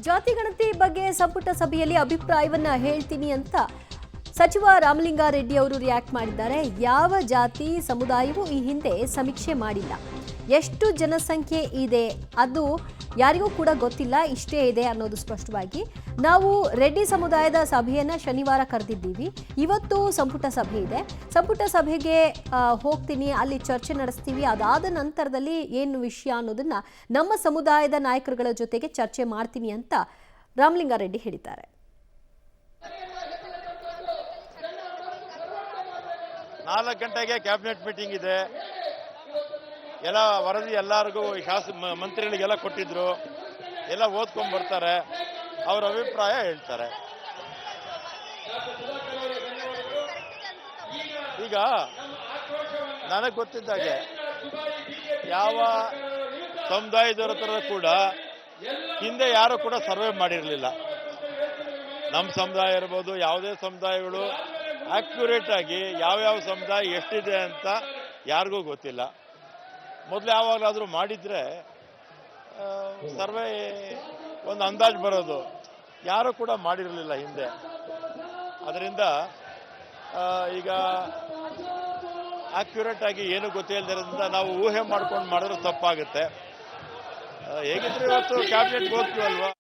ಜಾತಿ ಗಣತಿ ಬಗ್ಗೆ ಸಂಪುಟ ಸಭೆಯಲ್ಲಿ ಅಭಿಪ್ರಾಯವನ್ನ ಹೇಳ್ತೀನಿ ಅಂತ ಸಚಿವ ರಾಮಲಿಂಗಾರೆಡ್ಡಿ ಅವರು ರಿಯಾಕ್ಟ್ ಮಾಡಿದ್ದಾರೆ. ಯಾವ ಜಾತಿ ಸಮುದಾಯವೂ ಈ ಹಿಂದೆ ಸಮೀಕ್ಷೆ ಮಾಡಿಲ್ಲ. ಎಷ್ಟು ಜನಸಂಖ್ಯೆ ಇದೆ ಅದು ಯಾರಿಗೂ ಕೂಡ ಗೊತ್ತಿಲ್ಲ, ಇಷ್ಟೇ ಇದೆ ಅನ್ನೋದು ಸ್ಪಷ್ಟವಾಗಿ. ನಾವು ರೆಡ್ಡಿ ಸಮುದಾಯದ ಸಭೆಯನ್ನ ಶನಿವಾರ ಕರೆದಿದ್ದೀವಿ. ಇವತ್ತು ಸಂಪುಟ ಸಭೆ ಇದೆ. ಸಂಪುಟ ಸಭೆಗೆ ಹೋಗ್ತೀನಿ, ಅಲ್ಲಿ ಚರ್ಚೆ ನಡೆಸ್ತೀವಿ. ಅದಾದ ನಂತರದಲ್ಲಿ ಏನು ವಿಷಯ ಅನ್ನೋದನ್ನ ನಮ್ಮ ಸಮುದಾಯದ ನಾಯಕರುಗಳ ಜೊತೆಗೆ ಚರ್ಚೆ ಮಾಡ್ತೀನಿ ಅಂತ ರಾಮಲಿಂಗಾರೆಡ್ಡಿ ಹೇಳಿದ್ದಾರೆ. 4 ಗಂಟೆಗೆ ಕ್ಯಾಬಿನೆಟ್ ಮೀಟಿಂಗ್ ಇದೆ. ಎಲ್ಲ ವರದಿ ಎಲ್ಲರಿಗೂ ಮಂತ್ರಿಗಳಿಗೆಲ್ಲ ಕೊಟ್ಟಿದ್ರು. ಎಲ್ಲ ಓದ್ಕೊಂಡು ಬರ್ತಾರೆ, ಅವರ ಅಭಿಪ್ರಾಯ ಹೇಳ್ತಾರೆ. ಈಗ ನನಗೆ ಗೊತ್ತಿದ್ದಾಗೆ ಯಾವ ಸಮುದಾಯದವರ ಹತ್ರ ಕೂಡ ಹಿಂದೆ ಯಾರು ಕೂಡ ಸರ್ವೆ ಮಾಡಿರಲಿಲ್ಲ. ನಮ್ಮ ಸಮುದಾಯ ಇರ್ಬೋದು, ಯಾವುದೇ ಸಮುದಾಯಗಳು ಆಕ್ಯುರೇಟ್ ಆಗಿ ಯಾವ್ಯಾವ ಸಮುದಾಯ ಎಷ್ಟಿದೆ ಅಂತ ಯಾರಿಗೂ ಗೊತ್ತಿಲ್ಲ. ಮೊದಲು ಯಾವಾಗಲಾದರೂ ಮಾಡಿದರೆ ಸರ್ವೆ ಒಂದು ಅಂದಾಜು ಬರೋದು, ಯಾರೂ ಕೂಡ ಮಾಡಿರಲಿಲ್ಲ ಹಿಂದೆ. ಅದರಿಂದ ಈಗ ಆಕ್ಯುರೇಟ್ ಆಗಿ ಏನು ಗೊತ್ತಿಲ್ಲದ್ರಿಂದ ನಾವು ಊಹೆ ಮಾಡ್ಕೊಂಡು ಮಾಡಿದ್ರೆ ತಪ್ಪಾಗುತ್ತೆ. ಹೇಗಿದ್ರೆ ಇವತ್ತು ಕ್ಯಾಬಿನೆಟ್ಗೆ ಹೋಗ್ತೀವಲ್ವಾ.